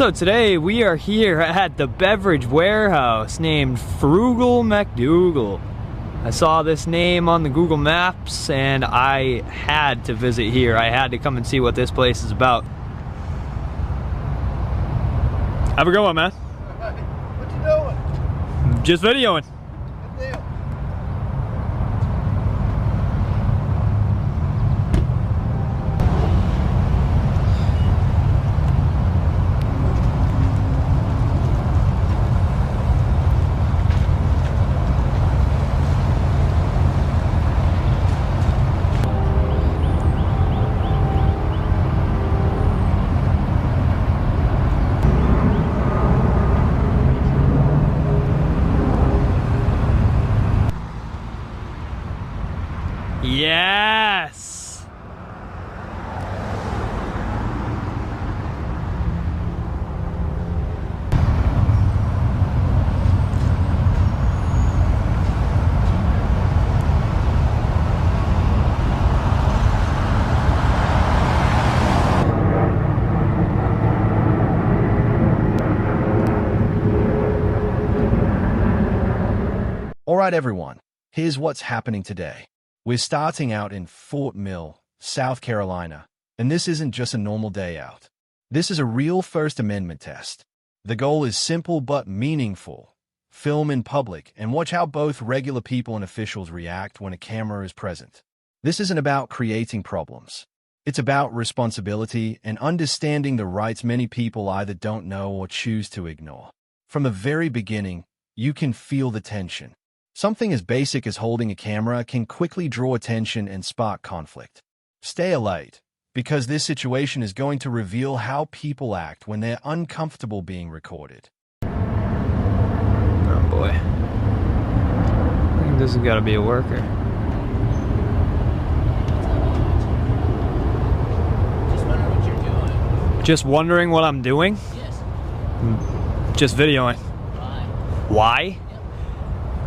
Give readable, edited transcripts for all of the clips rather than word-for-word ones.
So today we are here at the beverage warehouse named Frugal McDougal. I saw this name on the Google Maps and I had to visit here. I had to come and see what this place is about. Have a good one, man. What you doing? Just videoing. Good deal. Yes! Alright everyone, here's what's happening today. We're starting out in Fort Mill, South Carolina, and this isn't just a normal day out. This is a real First Amendment test. The goal is simple but meaningful. Film in public and watch how both regular people and officials react when a camera is present. This isn't about creating problems. It's about responsibility and understanding the rights many people either don't know or choose to ignore. From the very beginning, you can feel the tension. Something as basic as holding a camera can quickly draw attention and spark conflict. Stay alert, because this situation is going to reveal how people act when they're uncomfortable being recorded. Oh boy. I think this has got to be a worker. Just wondering what you're doing. Just wondering what I'm doing? Yes. Just videoing. Why? Why?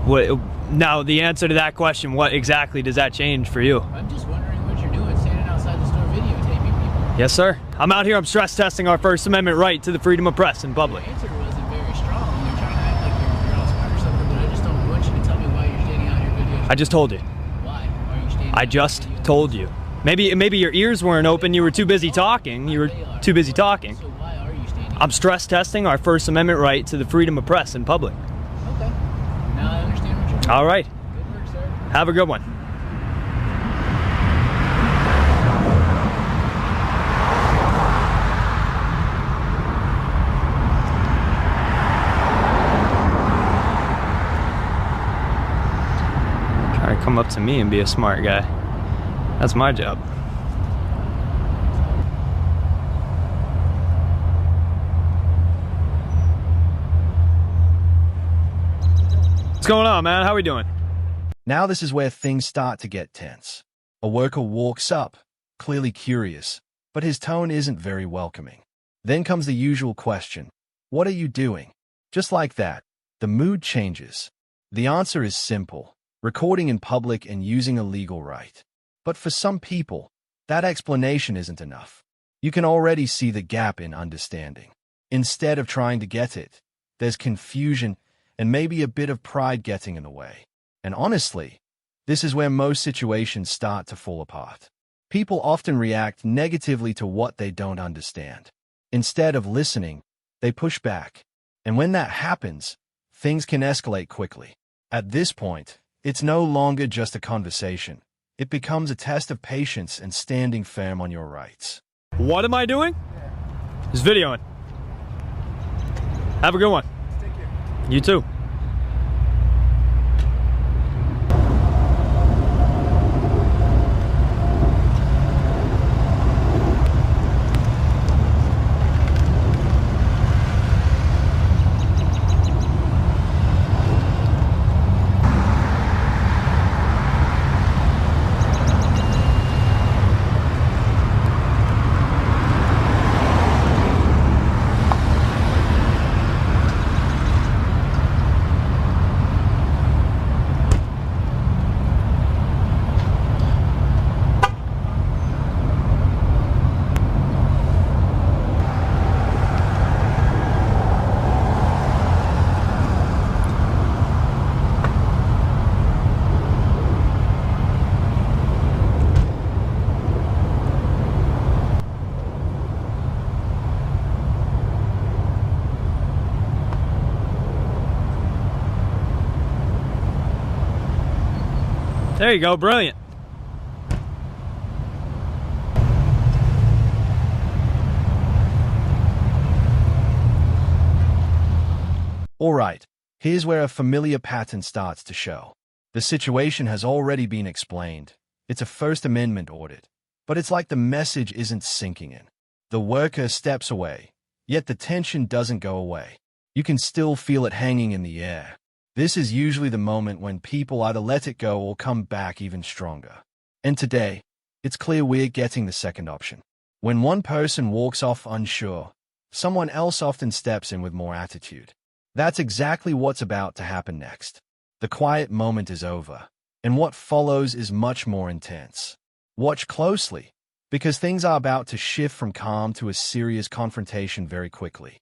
What, now, the answer to that question, what exactly does that change for you? I'm just wondering what you're doing, standing outside the store videotaping people. Yes, sir. I'm out here, I'm stress testing our First Amendment right to the freedom of press in public. Your answer wasn't very strong. You're trying to act like you're all smart or something, but I just don't want you to tell me why you're standing out here videotaping. I just told you. Why are you standing I just told you. Maybe your ears weren't open, you were too busy talking. You were too busy talking. So why are you standing? I'm stress testing our First Amendment right to the freedom of press in public. Okay. Now I understand what you're doing. All right. Good work, sir. Have a good one. Try to come up to me and be a smart guy. That's my job. What's going on, man? How we doing? Now this is where things start to get tense. A worker walks up, clearly curious, but his tone isn't very welcoming. Then comes the usual question, what are you doing? Just like that, the mood changes. The answer is simple, recording in public and using a legal right. But for some people, that explanation isn't enough. You can already see the gap in understanding. Instead of trying to get it, there's confusion and maybe a bit of pride getting in the way. And honestly, this is where most situations start to fall apart. People often react negatively to what they don't understand. Instead of listening, they push back. And when that happens, things can escalate quickly. At this point, it's no longer just a conversation. It becomes a test of patience and standing firm on your rights. What am I doing? Just videoing. Have a good one. Take care. You too. There you go, brilliant. Alright, here's where a familiar pattern starts to show. The situation has already been explained. It's a First Amendment audit, but it's like the message isn't sinking in. The worker steps away, yet the tension doesn't go away. You can still feel it hanging in the air. This is usually the moment when people either let it go or come back even stronger. And today, it's clear we're getting the second option. When one person walks off unsure, someone else often steps in with more attitude. That's exactly what's about to happen next. The quiet moment is over, and what follows is much more intense. Watch closely, because things are about to shift from calm to a serious confrontation very quickly.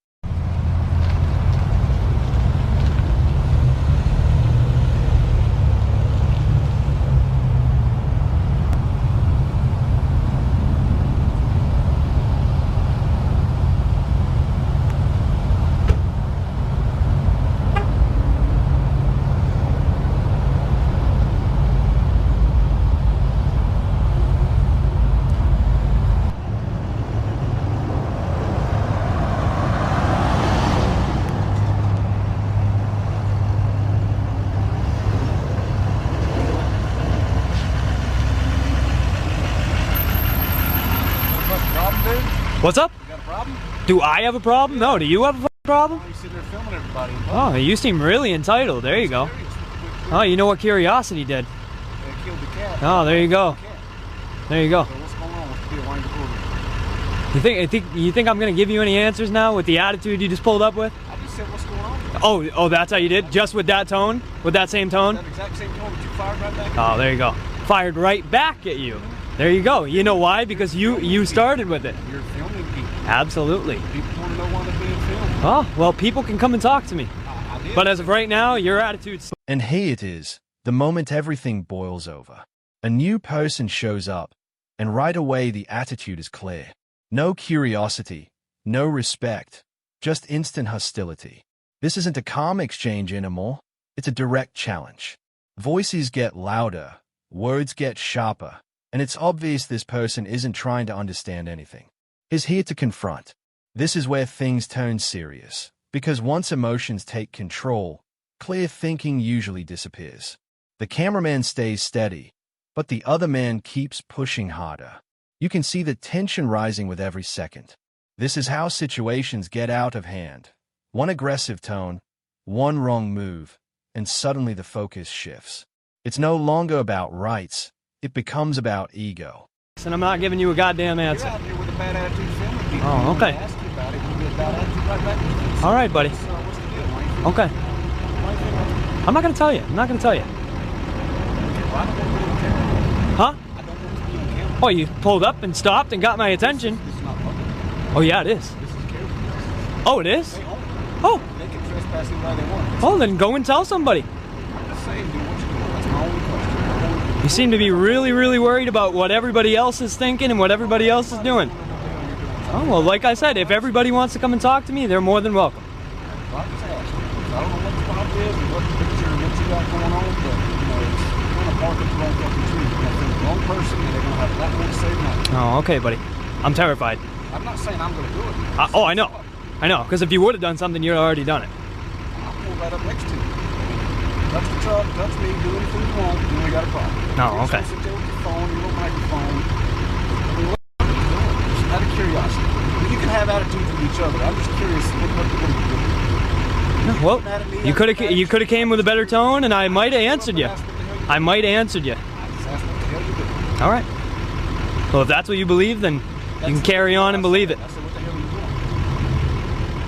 What's up? You got a problem? Do I have a problem? No, do you have a problem? Oh, you sitting there filming everybody. Oh, you seem really entitled. There you go. Oh, you know what Curiosity did? They killed the cat. Oh, there you go. There you go. So what's going on? What's the deal? Why are you recording? You think I'm gonna give you any answers now with the attitude you just pulled up with? I just said what's going on. Oh, that's how you did? Just with that tone? With that same tone? That exact same tone that you fired right back. Oh, there you go. Fired right back at you. There you go. You know why? Because you started with it. You're filming people. Absolutely. People want to know why they're being filmed. Oh, well, people can come and talk to me. I did. But as of right now, your attitude's... And here it is, the moment everything boils over. A new person shows up, and right away the attitude is clear. No curiosity, no respect, just instant hostility. This isn't a calm exchange anymore, it's a direct challenge. Voices get louder, words get sharper, and it's obvious this person isn't trying to understand anything. He's here to confront. This is where things turn serious, because once emotions take control, clear thinking usually disappears. The cameraman stays steady, but the other man keeps pushing harder. You can see the tension rising with every second. This is how situations get out of hand. One aggressive tone, one wrong move, and suddenly the focus shifts. It's no longer about rights, it becomes about ego. And I'm not giving you a goddamn answer. You're out here with a bad attitude filming people. Oh, okay. I asked you about it. You get a bad attitude right back to you. All right, buddy. So what's the deal? Why you filming? Okay. Why you filming? I'm not gonna tell you. I'm not gonna tell you. Well, I don't want to be on camera. Huh? I don't want to be on camera. Oh, you pulled up and stopped and got my attention. This is not public. Oh, yeah, it is. This is careful. Oh, it is? They own it. Oh, They can trespass anybody they want. oh, then go and tell somebody. I'm just saying, do what you do. That's my only question. You seem to be really, really worried about what everybody else is thinking and what everybody else is doing. Oh, well, like I said, if everybody wants to come and talk to me, they're more than welcome. Well, I just asked. I don't know what the problem is or what picture or what you got going on, but, you know, it's going to bark at the wrong fucking tree. You're going to film the wrong person, and they're going to have that much to say tonight. Oh, okay, buddy. I'm terrified. I'm not saying I'm going to do it. Oh, I know. I know, because if you would have done something, you'd already done it. I'll pull right up next to you. Touch the truck, touch me, do anything you want, you ain't got a problem. Oh, okay. You're sit there with your phone, your little microphone. I mean, what are you doing? Just out of curiosity. You can have attitudes with each other. I'm just curious what you doing. Well, you could have came with a better tone, and I might have answered you. I might have answered you. I just asked what the hell you doing. All right. Well, if that's what you believe, then you can carry on and believe it. I said, what the hell are you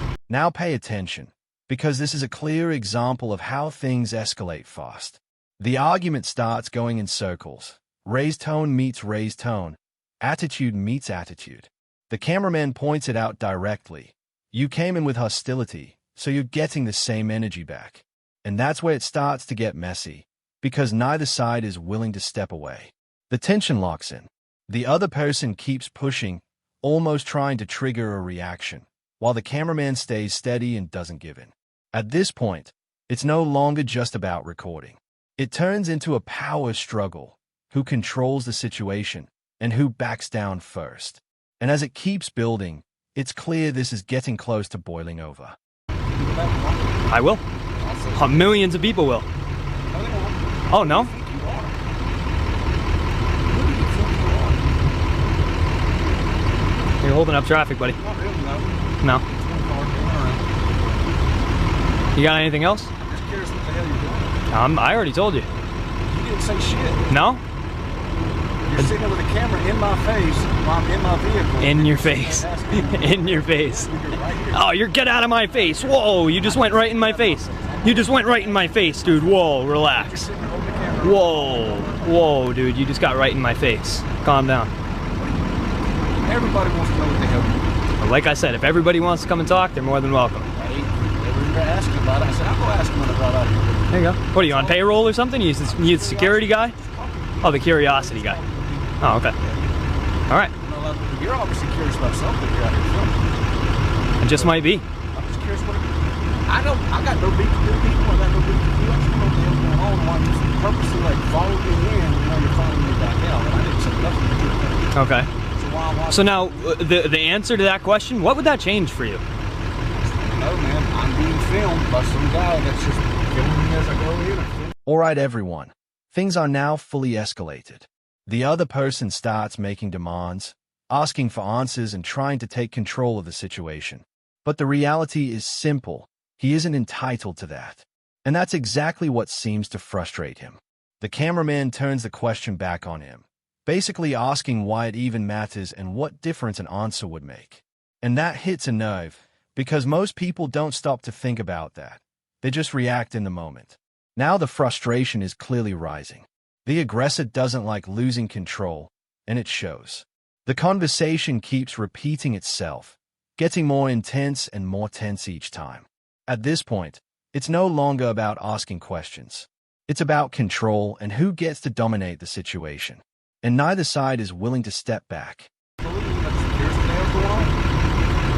doing? Now pay attention, because this is a clear example of how things escalate fast. The argument starts going in circles. Raised tone meets raised tone. Attitude meets attitude. The cameraman points it out directly. You came in with hostility, so you're getting the same energy back. And that's where it starts to get messy, because neither side is willing to step away. The tension locks in. The other person keeps pushing, almost trying to trigger a reaction, while the cameraman stays steady and doesn't give in. At this point, it's no longer just about recording. It turns into a power struggle. Who controls the situation and who backs down first? And as it keeps building, it's clear this is getting close to boiling over. I will. Millions of people will. Oh, no? You're holding up traffic, buddy. No. You got anything else? I'm just curious what the hell you're doing. I already told you. You didn't say shit. No? You're sitting there with a camera in my face while I'm in my vehicle. In your face. In your face. Oh, get out of my face. Whoa, you just went right in my face. You just went right in my face, dude. Whoa, relax. Whoa. Whoa, dude, you just got right in my face. Calm down. Everybody wants to know what the hell you're doing. Like I said, if everybody wants to come and talk, they're more than welcome. They were asking about it. I said, I'll go ask them when I got out here. There you go. What are you, on payroll or something? You the security guy? Oh, the curiosity guy. Oh, okay. All right. You're obviously curious about something you're out here filming. It just might be. I'm just curious what I got no beef with people. I got no beef with you. I just don't know what the hell's going on. Why you purposely like followed me in and now you're following me back out. And I didn't say nothing to you. Okay. So now, the answer to that question, what would that change for you? No, man. I'm being filmed by some guy that's just filming me as I go in. All right, everyone. Things are now fully escalated. The other person starts making demands, asking for answers and trying to take control of the situation. But the reality is simple. He isn't entitled to that. And that's exactly what seems to frustrate him. The cameraman turns the question back on him, basically asking why it even matters and what difference an answer would make. And that hits a nerve, because most people don't stop to think about that. They just react in the moment. Now the frustration is clearly rising. The aggressor doesn't like losing control, and it shows. The conversation keeps repeating itself, getting more intense and more tense each time. At this point, it's no longer about asking questions. It's about control and who gets to dominate the situation. And neither side is willing to step back.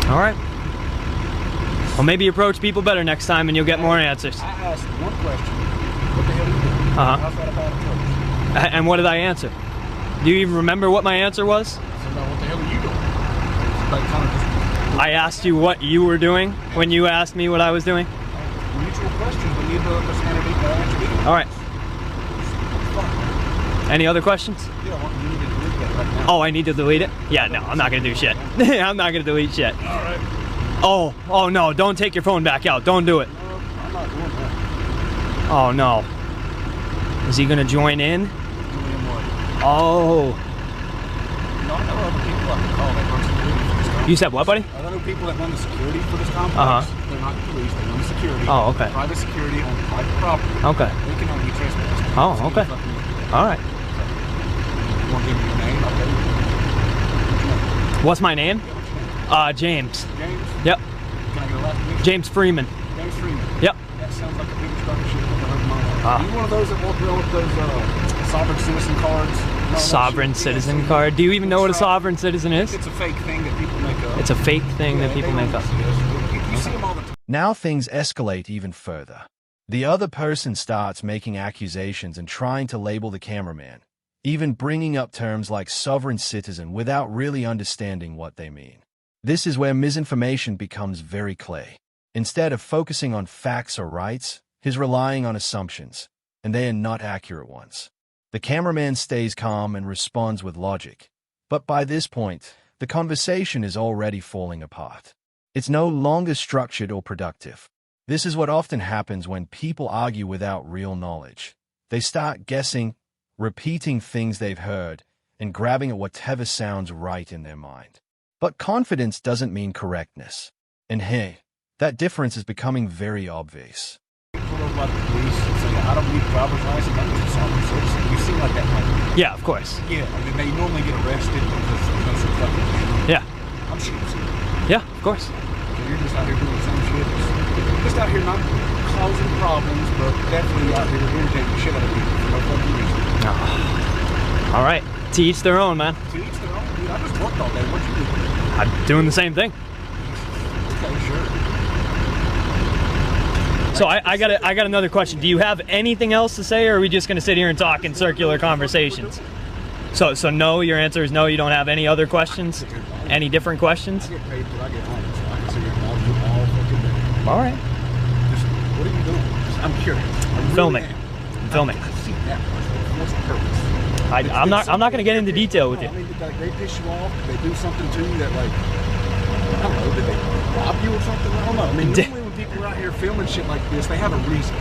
All right. Well, maybe approach people better next time and you'll get more answers. I asked one question. What the hell are you doing? How's that about approach? And what did I answer? Do you even remember what my answer was? I said, no, what the hell are you doing? Like, kind of just... I asked you what you were doing when you asked me what I was doing? Mutual questions. We need to understand it. All right. Any other questions? Yeah, you need to delete that right now. Oh, I need to delete it? Yeah, no, I'm not going to do shit. I'm not going to delete shit. All right. Oh, no, don't take your phone back out. Don't do it. No, I'm not doing that. Oh, no. Is he going to join in? Oh. No, I know other people I can call that run security for this complex. You said what, buddy? I know people that run the security for this complex. They're not police, they run the security. Oh, okay. Private security on private property. Okay. They can only be trespassed. Oh, okay. All right. You want to give me your name? I'll tell you. What's my name? James. James? Yep. Can I get a last name? James Freeman. James Freeman. Yep. That sounds like the biggest fucking shit I've ever heard in my life. Are you one of those that walk around with those sovereign citizen cards? Sovereign citizen card? Do you even know what a sovereign citizen is? It's a fake thing that people make up. It's a fake thing that people make up. You see them all the time. Now things escalate even further. The other person starts making accusations and trying to label the cameraman, even bringing up terms like sovereign citizen without really understanding what they mean. This is where misinformation becomes very clear. Instead of focusing on facts or rights, he's relying on assumptions, and they are not accurate ones. The cameraman stays calm and responds with logic. But by this point, the conversation is already falling apart. It's no longer structured or productive. This is what often happens when people argue without real knowledge. They start guessing, repeating things they've heard, and grabbing at whatever sounds right in their mind. But confidence doesn't mean correctness. And hey, that difference is becoming very obvious. Pull over by the police and say, I don't need a driver's license, I'm just a sovereign citizen. You seem like that, right? Yeah, of course. Yeah, I mean, they normally get arrested because there's no such fucking... Yeah. I'm shooting. Yeah, of course. So you're just out here doing the same shit. Just out here not causing problems, but definitely out here irritating the shit out of people for no fucking reason. All right. To each their own, man. To each their own, dude. I just worked all day. What you do? I'm doing the same thing. Okay, sure. So I got another question. Do you have anything else to say, or are we just going to sit here and talk in circular conversations? So no, your answer is no, you don't have any other questions? Any different questions? I get paid till I get home, so I can sit here and talk to you all fucking day. All right. Just, what are you doing? I'm curious. I'm filming. I'm filming. I see that. What's the purpose? I'm not going to get into detail with you. I mean, like, they piss you off, they do something to you that, like, I don't know, did they rob you or something? I don't know. I mean, normally when people are out here filming shit like this, they have a reason.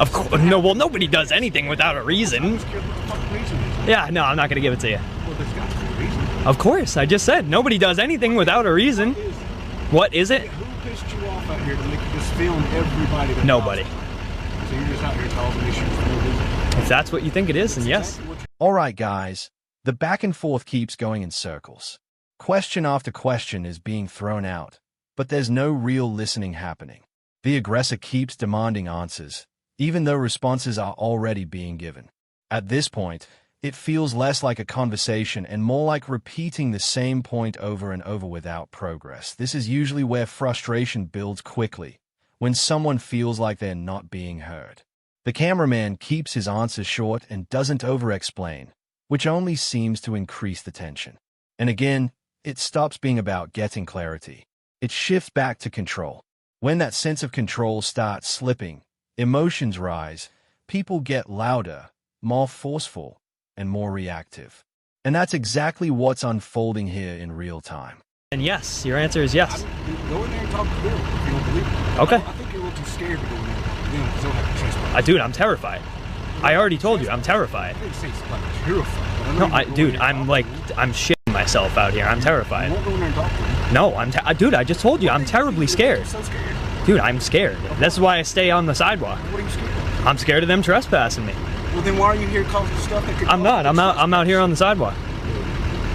Of course, no. Well, nobody does anything without a reason. I'm scared what the fuck the reason is. Yeah, no, I'm not going to give it to you. Well, there's got to be a reason. Of course, I just said nobody does anything without a reason. What is it? Who pissed you off out here to make you just film everybody? Nobody. So you're just out here causing issues for no reason. If that's what you think it is, then yes. Alright guys, the back and forth keeps going in circles. Question after question is being thrown out, but there's no real listening happening. The aggressor keeps demanding answers, even though responses are already being given. At this point, it feels less like a conversation and more like repeating the same point over and over without progress. This is usually where frustration builds quickly, when someone feels like they're not being heard. The cameraman keeps his answers short and doesn't over-explain, which only seems to increase the tension. And again, it stops being about getting clarity. It shifts back to control. When that sense of control starts slipping, emotions rise, people get louder, more forceful, and more reactive. And that's exactly what's unfolding here in real time. And yes, your answer is yes. Go in there and talk to them if you don't believe it. Okay. I think you're a little too scared to go in there and talk to them because they'll have to trespass. Dude, I'm terrified. I already told you, I'm terrified. I didn't say it's like terrified. But I know No, I'm shitting myself out here. I'm terrified. You won't go in there and talk to them. No, dude, I just told you, I'm terribly scared. You're so scared. Dude, I'm scared. That's why I stay on the sidewalk. What are you scared of? I'm scared of them trespassing me. Well, then why are you here causing stuff that could I'm not. I'm out here on the sidewalk.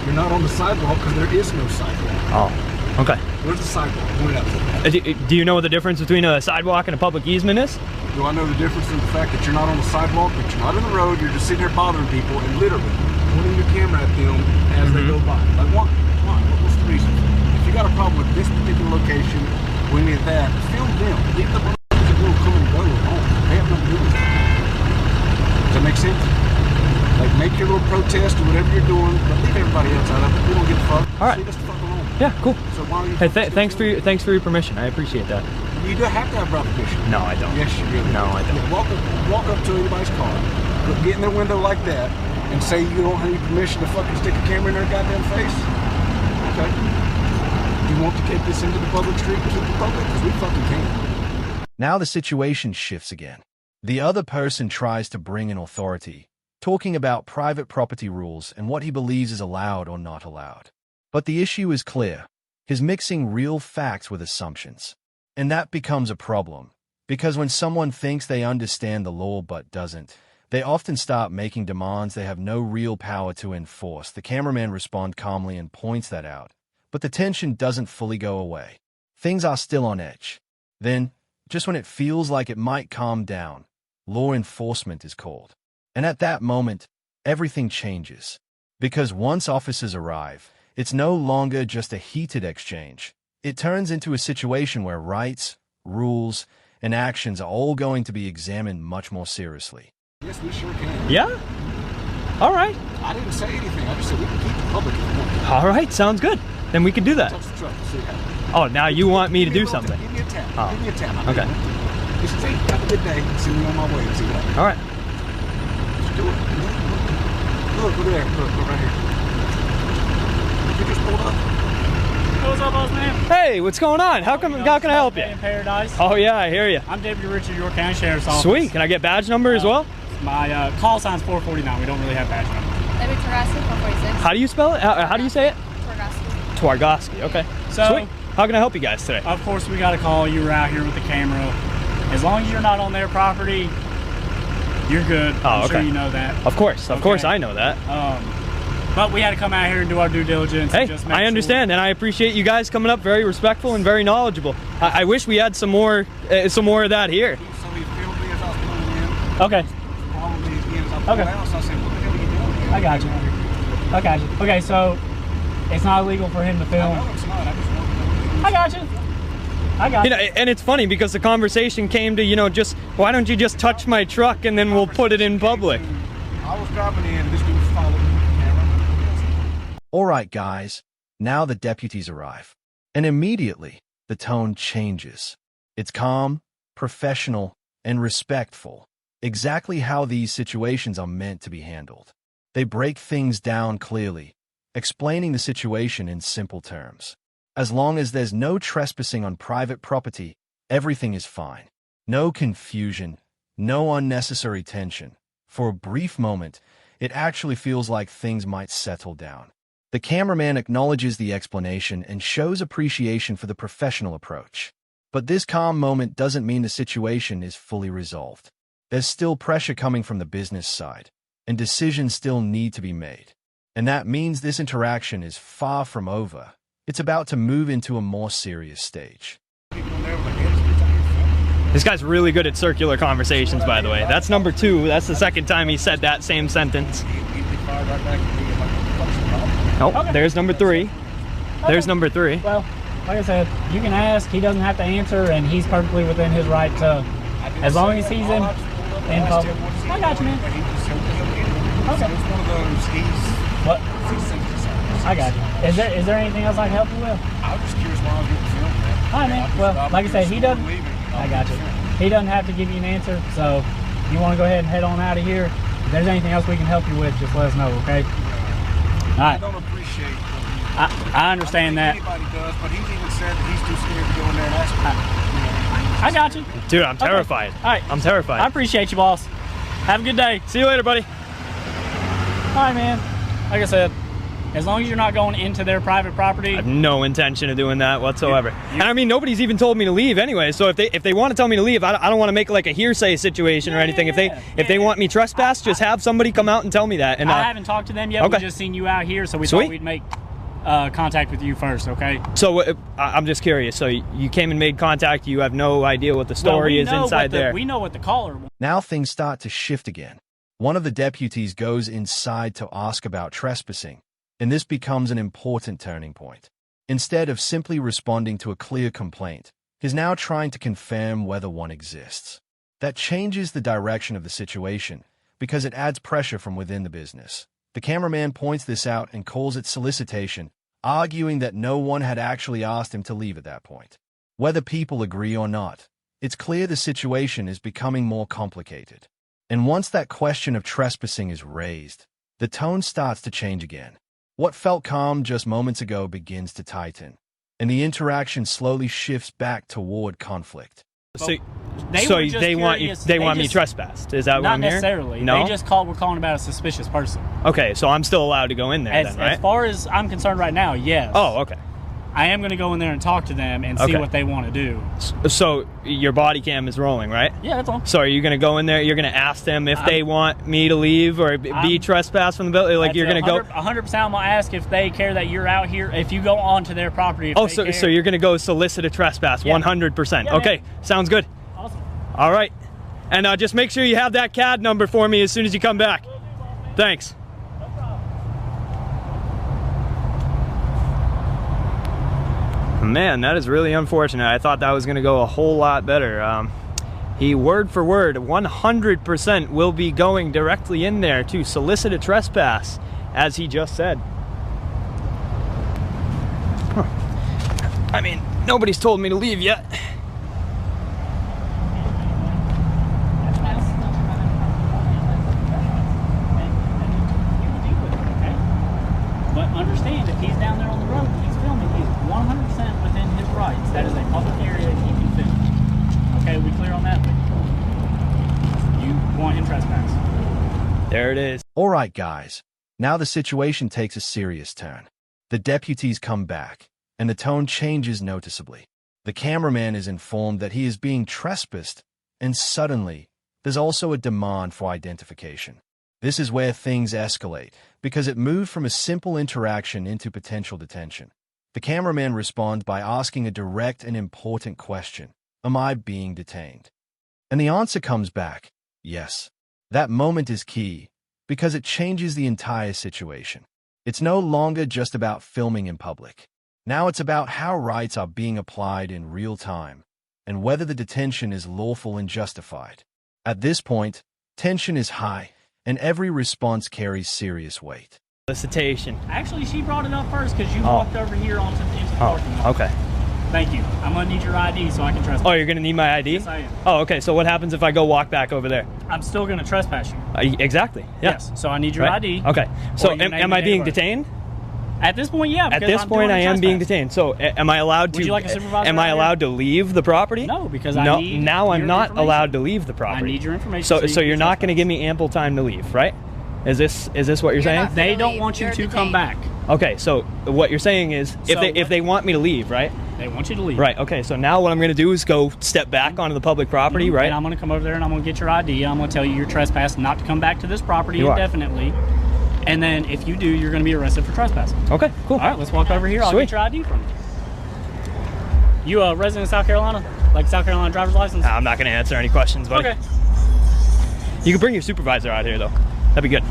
You're not on the sidewalk because there is no sidewalk. Oh, okay. Where's the sidewalk? Point it out. Do you know what the difference between a sidewalk and a public easement is? Do I know the difference in the fact that you're not on the sidewalk, that you're not in the road, you're just sitting there bothering people and literally pointing your camera at them as they go by? Like, why? What's the reason? If you got a problem with this particular location, we need that, film them. Leave the motherfuckers that will come and go alone. They have nothing to do with it. Does that make sense? Like, make your little protest or whatever you're doing, but leave everybody else out of it. We don't give a fuck. All right. Leave us the fuck alone. Yeah, cool. So why are you? Hey, thanks for your permission. I appreciate that. You do have to have proper permission. No, I don't. Yes, you do. No, I don't. Yeah, walk up to anybody's car, get in their window like that, and say you don't have any permission to fucking stick a camera in their goddamn face. Okay. You want to take this into the public street and keep it public? Because we fucking can. Now the situation shifts again. The other person tries to bring in authority, talking about private property rules and what he believes is allowed or not allowed. But the issue is clear. He's mixing real facts with assumptions. And that becomes a problem, because when someone thinks they understand the law but doesn't, they often start making demands they have no real power to enforce. The cameraman responds calmly and points that out, but the tension doesn't fully go away. Things are still on edge. Then, just when it feels like it might calm down, law enforcement is called. And at that moment, everything changes. Because once officers arrive, it's no longer just a heated exchange. It turns into a situation where rights, rules, and actions are all going to be examined much more seriously. Yes, we sure can. Yeah? All right. I didn't say anything. I just said we can keep it public if you want to. All right, sounds good. Then we can do that. Touch the truck and see what happens. Oh, now you want me to do Give something? Give me a tap. Oh. Give me a tap. Okay. Just say, have a good day. See me on my way. See what happens. All right. Just do it. Look there. Look right here. You just pulled up. What's up, boss man? Hey, what's going on? How can I help you? In Paradise. Oh yeah, I hear you. I'm Deputy Richard, York County Sheriff's Office. Sweet. Can I get badge number as well? My call sign's 449. We don't really have badge numbers. That'd be Tarasi, 446. How do you spell it? How do you say it? Tarasi. Twargoski. Okay. So, Sweet. How can I help you guys today? Of course, we got a call. You were out here with the camera. As long as you're not on their property, you're good. I'm sure you know that. Of course I know that. But we had to come out here and do our due diligence. Hey, and just make I understand, and I appreciate you guys coming up, very respectful and very knowledgeable. I wish we had some more of that here. So he filmed me as I was pulling in. Okay. Followed me again as I pulled out. So I said, what the hell are you doing? I got you. I got you. Okay, so it's not illegal for him to film. No, it's not. I just want to know. I got you. I got you know, and it's funny because the conversation came to, you know, just why don't you just touch my truck and then we'll put it in public. I was driving in, this dude followed me with the camera. All right, guys, now the deputies arrive. And immediately, the tone changes. It's calm, professional, and respectful. Exactly how these situations are meant to be handled. They break things down clearly, explaining the situation in simple terms. As long as there's no trespassing on private property, everything is fine. No confusion, no unnecessary tension. For a brief moment, it actually feels like things might settle down. The cameraman acknowledges the explanation and shows appreciation for the professional approach. But this calm moment doesn't mean the situation is fully resolved. There's still pressure coming from the business side, and decisions still need to be made. And that means this interaction is far from over. It's about to move into a more serious stage. This guy's really good at circular conversations, by the way. That's number 2. That's the second time he said that same sentence. Oh, okay. There's number 3. There's number 3. Well, like I said, you can ask. He doesn't have to answer, and he's perfectly within his right to, as long as he's in public. I got you, man. Okay. What? I got you. Is there anything else I can help you with? I was just curious why I was getting filmed, man. All right, man. Well, like I said, he doesn't. I got you. He doesn't have to give you an answer, so if you want to go ahead and head on out of here. If there's anything else we can help you with, just let us know, okay? All right. I don't appreciate I understand that. Anybody does, but he's even said that he's too scared to go in there and ask me. I got you. Dude, I'm terrified. Okay. All right. I'm terrified. I appreciate you, boss. Have a good day. See you later, buddy. All right, man. Like I said, as long as you're not going into their private property. I have no intention of doing that whatsoever. And I mean, nobody's even told me to leave anyway. So if they want to tell me to leave, I don't want to make like a hearsay situation or anything. If they want me trespassed, just have somebody come out and tell me that. And I haven't talked to them yet. Okay. We just seen you out here, so we thought we'd make contact with you first, okay? So I'm just curious. So you came and made contact. You have no idea what the story is inside there. We know what the caller wants. Now things start to shift again. One of the deputies goes inside to ask about trespassing, and this becomes an important turning point. Instead of simply responding to a clear complaint, he's now trying to confirm whether one exists. That changes the direction of the situation because it adds pressure from within the business. The cameraman points this out and calls it solicitation, arguing that no one had actually asked him to leave at that point. Whether people agree or not, it's clear the situation is becoming more complicated. And once that question of trespassing is raised, the tone starts to change again. What felt calm just moments ago begins to tighten, and the interaction slowly shifts back toward conflict. So they want me trespassed. Is that what I'm hearing? Not necessarily. No? They just we're calling about a suspicious person. Okay, so I'm still allowed to go in there then, right? As far as I'm concerned right now, yes. Oh, okay. I am going to go in there and talk to them and see what they want to do. So your body cam is rolling, right? Yeah, that's all. So are you going to go in there? You're going to ask them if they want me to leave or be trespassed from the building? Like you're going to go 100%. I'm going to ask if they care that you're out here. If you go onto their property. So you're going to go solicit a trespass? 100%. Yeah, okay, sounds good. Awesome. All right, and just make sure you have that CAD number for me as soon as you come back. Thanks. Man, that is really unfortunate. I thought that was going to go a whole lot better. He, word for word, 100% will be going directly in there to solicit a trespass, as he just said. Huh. I mean, nobody's told me to leave yet. But understand, if he's down there on the road and he's filming, he's 100% within his rights. That is a public area that he can film. Okay, we clear on that? You want him trespassed. There it is. All right, guys. Now the situation takes a serious turn. The deputies come back, and the tone changes noticeably. The cameraman is informed that he is being trespassed, and suddenly, there's also a demand for identification. This is where things escalate, because it moved from a simple interaction into potential detention. The cameraman responds by asking a direct and important question. Am I being detained? And the answer comes back, yes. That moment is key, because it changes the entire situation. It's no longer just about filming in public. Now it's about how rights are being applied in real time and whether the detention is lawful and justified. At this point, tension is high, and every response carries serious weight. Solicitation. Actually, she brought it up first because you walked over here into the parking lot. Okay. Thank you. I'm going to need your ID so I can trespass. Oh, you're going to need my ID? Yes, I am. Oh, okay. So what happens if I go walk back over there? I'm still going to trespass you. Exactly. Yeah. Yes. So I need your ID. Okay. So your name am I and being date of birth. detained? At this point, yeah. At this point, I am being detained. So am I allowed to? Would you like a supervisor Am I out here? allowed to leave the property? No, because I need now I'm your not information. allowed to leave the property. I need your information. So you you're can not going to trespass. give me ample time to leave, right? Is this what you're saying? not- They don't Leave. want you You're to come detained. back. Okay. So what you're saying is if they want me to leave, right? They want you to leave. Right. Okay. So now what I'm going to do is go step back onto the public property, right? And I'm going to come over there and I'm going to get your ID. I'm going to tell you you're trespassing, not to come back to this property You are. indefinitely. And then if you do, you're going to be arrested for trespassing. Okay. Cool. All right, let's walk over here. I'll Sweet. get your ID from you. You a resident of South Carolina? Like South Carolina driver's license? I'm not going to answer any questions, buddy. Okay. You can bring your supervisor out here, though. That'd be good.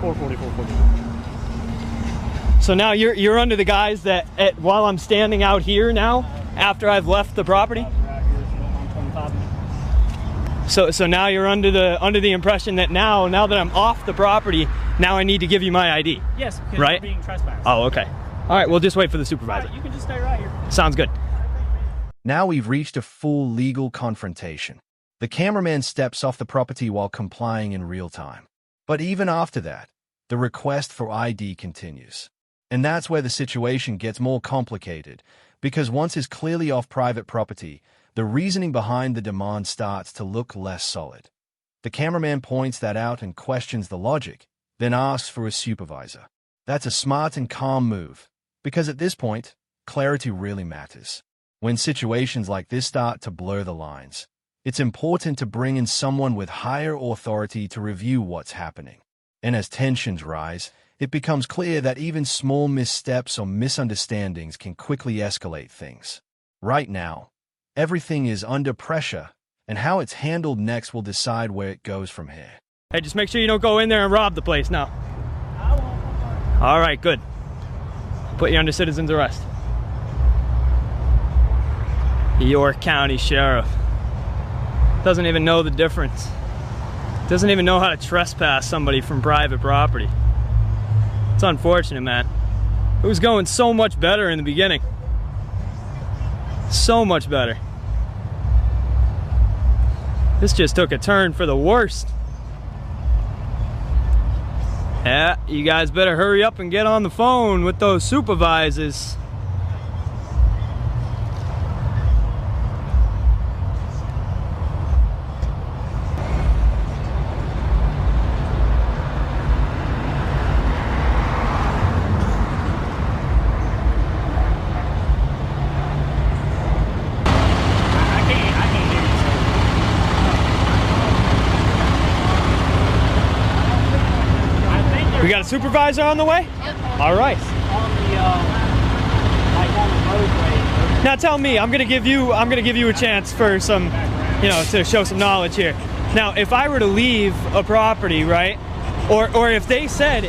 440, 440. So now you're under the guise that while I'm standing out here now, after I've left the property. So now you're under the impression that now that I'm off the property, now I need to give you my ID. Yes, because Right? you're being trespassed. Oh, okay. All right, we'll just wait for the All supervisor. right, you can just stay right here. Sounds good. Now we've reached a full legal confrontation. The cameraman steps off the property while complying in real time. But even after that, the request for ID continues. And that's where the situation gets more complicated, because once it's clearly off private property, the reasoning behind the demand starts to look less solid. The cameraman points that out and questions the logic, then asks for a supervisor. That's a smart and calm move, because at this point, clarity really matters. When situations like this start to blur the lines, it's important to bring in someone with higher authority to review what's happening. And as tensions rise, it becomes clear that even small missteps or misunderstandings can quickly escalate things. Right now, everything is under pressure, and how it's handled next will decide where it goes from here. Hey, just make sure you don't go in there and rob the place now. All right, good. Put you under citizen's arrest. York County Sheriff. Doesn't even know the difference. Doesn't even know how to trespass somebody from private property. It's unfortunate, man. It was going so much better in the beginning. So much better. This just took a turn for the worst. Yeah, you guys better hurry up and get on the phone with those supervisors. I can't hear you, sir. I think they're We got a supervisor on the way? All right. on the, like on the roadway. Now tell me, I'm gonna give you a chance for some, to show some knowledge here. Now, if I were to leave a property, right, or if they said,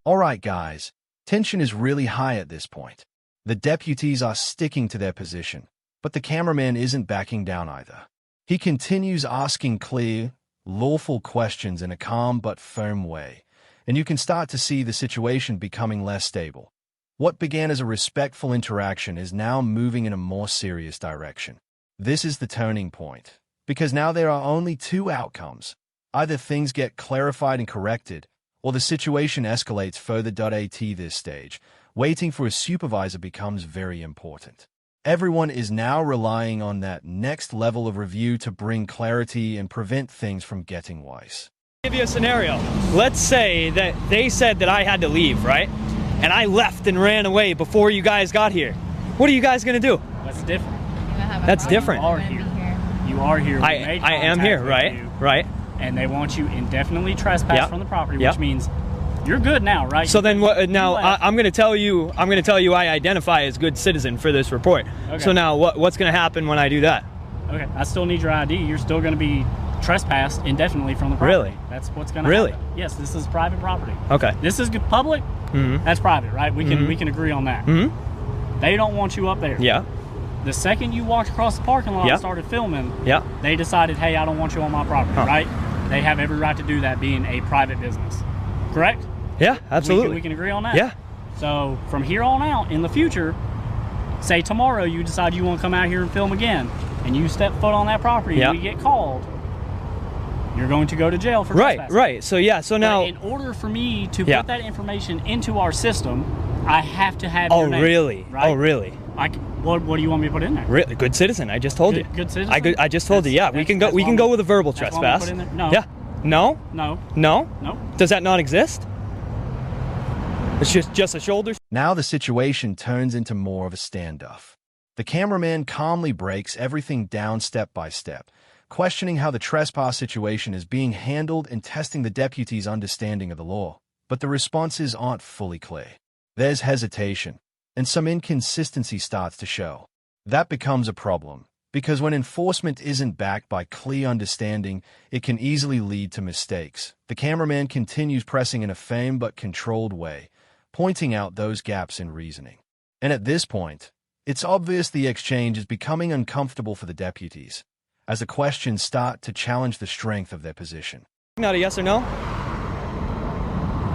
All right, guys, tension is really high at this point. The deputies are sticking to their position, but the cameraman isn't backing down either. He continues asking clear, lawful questions in a calm but firm way, and you can start to see the situation becoming less stable. What began as a respectful interaction is now moving in a more serious direction. This is the turning point, because now there are only two outcomes. Either things get clarified and corrected, or the situation escalates further. At this stage, waiting for a supervisor becomes very important. Everyone is now relying on that next level of review to bring clarity and prevent things from getting worse. give you a scenario. Let's say that they said that I had to leave, right? And I left and ran away before you guys got here. What are you guys gonna do? That's different. That's different. You are here. You are here. We made I am here, contact right? with you, Right. And they want you indefinitely trespassed Yep. from the property, Yep. which means you're good now, right? So then what? Now left. I'm going to tell you. I identify as good citizen for this report. Okay. So now what's going to happen when I do that? Okay, I still need your ID. You're still going to be trespassed indefinitely from the property. Really? That's what's going to Really? happen. Yes, this is private property. Okay. This is public. Mm-hmm. That's private, right? We can Mhm. we can agree on that. Mm-hmm. They don't want you up there. Yeah. The second you walked across the parking lot and started filming, they decided, hey, I don't want you on my property, right? They have every right to do that, being a private business. Correct? Yeah, absolutely. We can agree on that. Yeah. So from here on out, in the future, say tomorrow you decide you want to come out here and film again, and you step foot on that property and we get called, you're going to go to jail for trespassing. Right. So so now, but in order for me to put that information into our system, I have to have your name. Really? Right? Oh, really? What do you want me to put in there? Really? Good citizen. I just told you. Good citizen. I just told you. Yeah, we can go. We can go with a verbal trespass. No. Yeah. No. No. No. No. Does that not exist? It's just a shoulder. Now the situation turns into more of a standoff. The cameraman calmly breaks everything down step by step, questioning how the trespass situation is being handled and testing the deputy's understanding of the law. But the responses aren't fully clear. There's hesitation, and some inconsistency starts to show. That becomes a problem, because when enforcement isn't backed by clear understanding, it can easily lead to mistakes. The cameraman continues pressing in a firm but controlled way, pointing out those gaps in reasoning. And at this point, it's obvious the exchange is becoming uncomfortable for the deputies, as the questions start to challenge the strength of their position. Not a yes or no?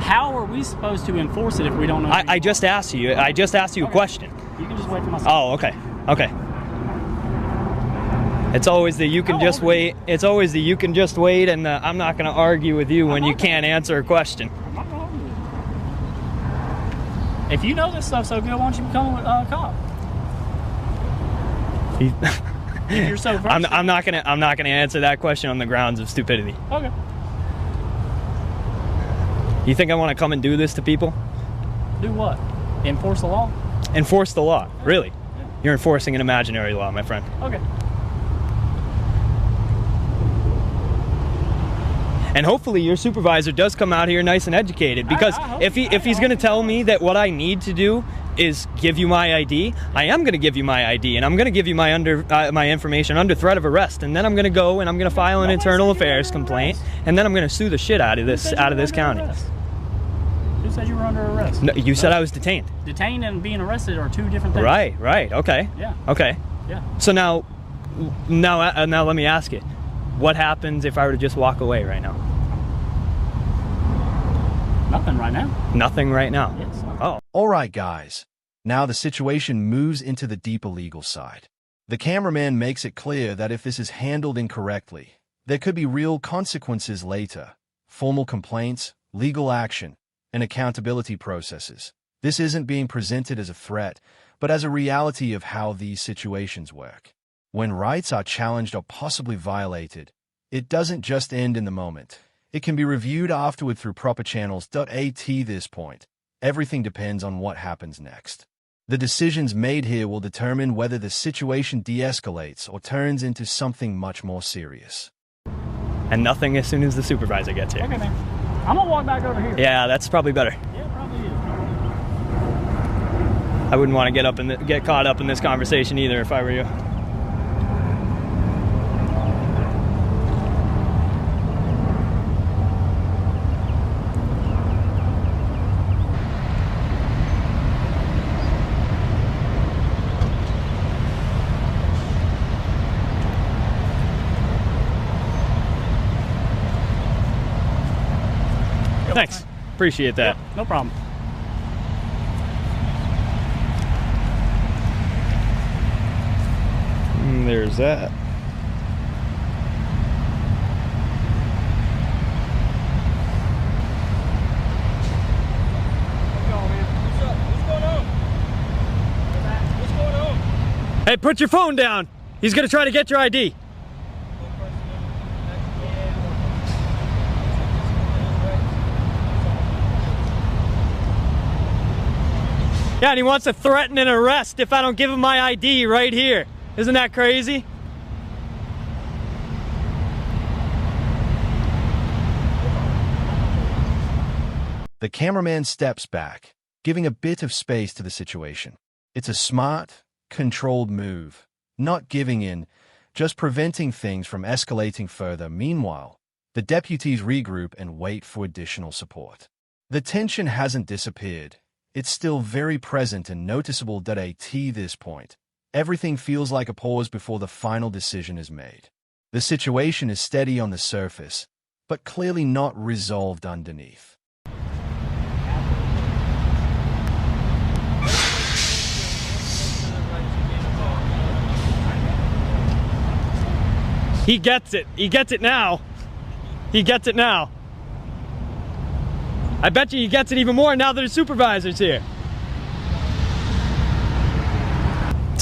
How are we supposed to enforce it if we don't know? I just asked you. I just asked you a question. You can just wait for my. Oh, okay. Okay. It's always the you can just wait. It's always the you can just wait, and I'm not going to argue with you when you can't answer a question. If you know this stuff so good, why don't you become a cop? If you're so versed, I'm not gonna answer that question on the grounds of stupidity. Okay. You think I want to come and do this to people? Do what? Enforce the law? Enforce the law? Really? Yeah. You're enforcing an imaginary law, my friend. Okay. And hopefully your supervisor does come out here nice and educated, because if he's going to tell me that what I need to do is give you my ID, I am going to give you my ID, and I'm going to give you my my information under threat of arrest, and then I'm going to go and I'm going to file an internal affairs complaint, and then I'm going to sue the shit out of this county. Who said you were under arrest? No, you said I was detained. Detained and being arrested are two different things. Right. Okay. Yeah. Okay. Yeah. So now let me ask you, what happens if I were to just walk away right now? Nothing right now. Nothing right now? Yes. Oh. All right, guys. Now the situation moves into the deeper legal side. The cameraman makes it clear that if this is handled incorrectly, there could be real consequences later. Formal complaints, legal action, and accountability processes. This isn't being presented as a threat, but as a reality of how these situations work. When rights are challenged or possibly violated, it doesn't just end in the moment. It can be reviewed afterward through proper channels. At this point, everything depends on what happens next. The decisions made here will determine whether the situation de-escalates or turns into something much more serious. And nothing as soon as the supervisor gets here. Okay, man. I'm gonna walk back over here. Yeah, that's probably better. Yeah, it probably is. I wouldn't want to get caught up in this conversation either if I were you. Thanks. Appreciate that. Yep, no problem. There's that. Hey, put your phone down. He's gonna try to get your ID. Yeah, and he wants to threaten an arrest if I don't give him my ID right here. Isn't that crazy? The cameraman steps back, giving a bit of space to the situation. It's a smart, controlled move, not giving in, just preventing things from escalating further. Meanwhile, the deputies regroup and wait for additional support. The tension hasn't disappeared. it's still very present and noticeable at this point. Everything feels like a pause before the final decision is made. The situation is steady on the surface, but clearly not resolved underneath. He gets it. He gets it now. He gets it now. I bet you he gets it even more now that his supervisor's here.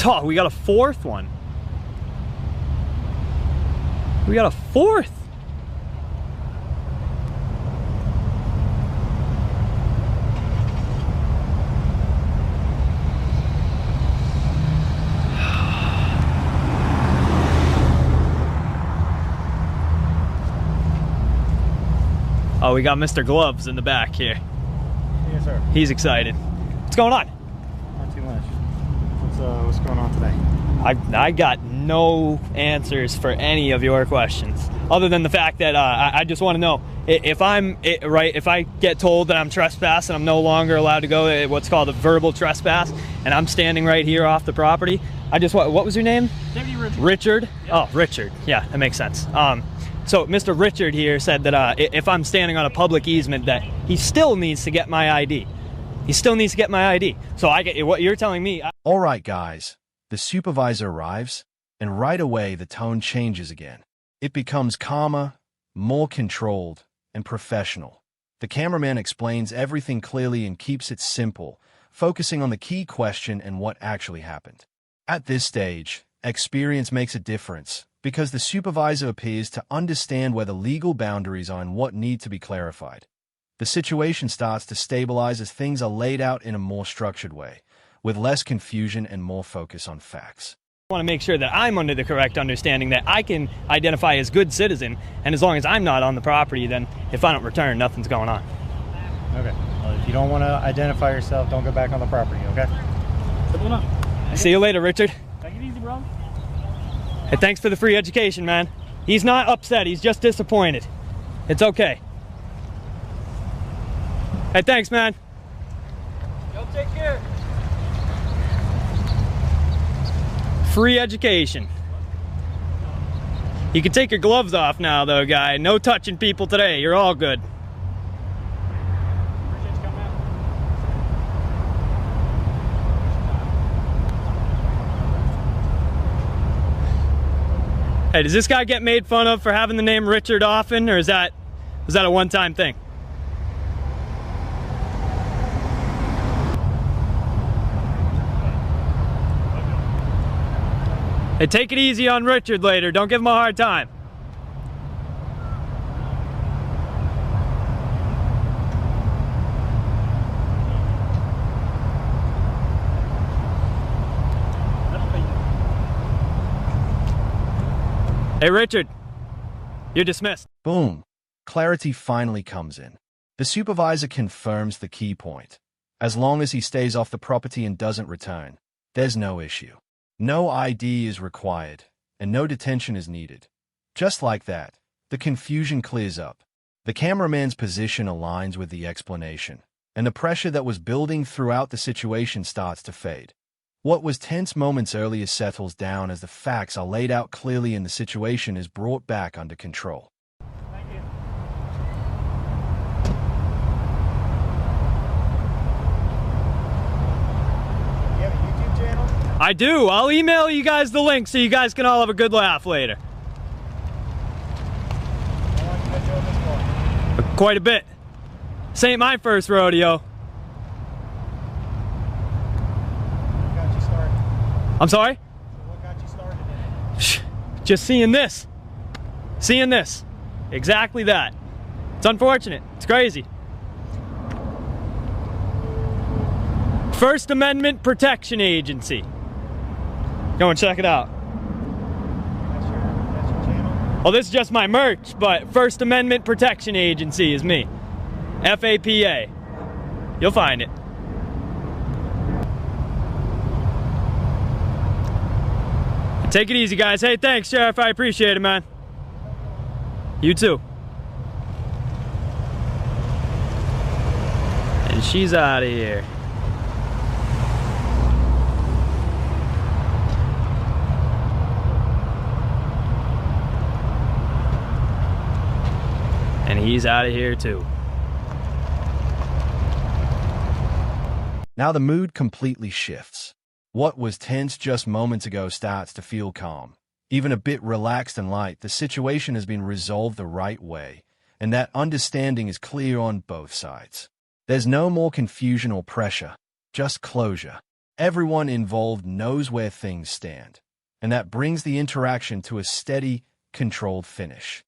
Oh, we got a fourth one. We got a fourth. Oh, we got Mr. Gloves in the back here. Yes, sir. He's excited. What's going on? Not too much. What's going on today? I got no answers for any of your questions, other than the fact that I just want to know if if I get told that I'm trespassing, I'm no longer allowed to go what's called a verbal trespass, and I'm standing right here off the property. I just what was your name? Deputy Richard. Richard? Yep. Oh, Richard. Yeah, that makes sense. So Mr. Richard here said that if I'm standing on a public easement, that he still needs to get my ID. He still needs to get my ID. So I get what you're telling me. All right, guys. The supervisor arrives, and right away the tone changes again. It becomes calmer, more controlled, and professional. The cameraman explains everything clearly and keeps it simple, focusing on the key question and what actually happened. At this stage, experience makes a difference, because the supervisor appears to understand where the legal boundaries are and what need to be clarified. The situation starts to stabilize as things are laid out in a more structured way, with less confusion and more focus on facts. I want to make sure that I'm under the correct understanding that I can identify as good citizen, and as long as I'm not on the property, then if I don't return, nothing's going on. Okay. Well, if you don't want to identify yourself, don't go back on the property, okay? Simple enough. See you later, Richard. Take it easy, bro. Hey, thanks for the free education, man. He's not upset, he's just disappointed. It's okay. Hey, thanks, man. Yo, take care. Free education. You can take your gloves off now, though, guy. No touching people today. You're all good. Appreciate you coming out. Hey, does this guy get made fun of for having the name Richard often, or was that a one-time thing? Hey, take it easy on Richard later. Don't give him a hard time. Hey, Richard, you're dismissed. Boom. Clarity finally comes in. The supervisor confirms the key point. As long as he stays off the property and doesn't return, there's no issue. No ID is required, and no detention is needed. Just like that, the confusion clears up. The cameraman's position aligns with the explanation, and the pressure that was building throughout the situation starts to fade. What was tense moments earlier settles down as the facts are laid out clearly and the situation is brought back under control. Thank you. You have a YouTube channel? I do. I'll email you guys the link so you guys can all have a good laugh later. How long you been doing this for? Quite a bit. This ain't my first rodeo. What got you started? I'm sorry? So what got you started in it? Just seeing this. Seeing this. Exactly that. It's unfortunate. It's crazy. First Amendment Protection Agency. Go and check it out. That's your channel? Well, this is just my merch, but First Amendment Protection Agency is me. FAPA. You'll find it. Take it easy, guys. Hey, thanks, Sheriff. I appreciate it, man. You too. And she's out of here. he's out of here too. Now the mood completely shifts. What was tense just moments ago starts to feel calm. Even a bit relaxed and light, the situation has been resolved the right way, and that understanding is clear on both sides. There's no more confusion or pressure, just closure. Everyone involved knows where things stand, and that brings the interaction to a steady, controlled finish.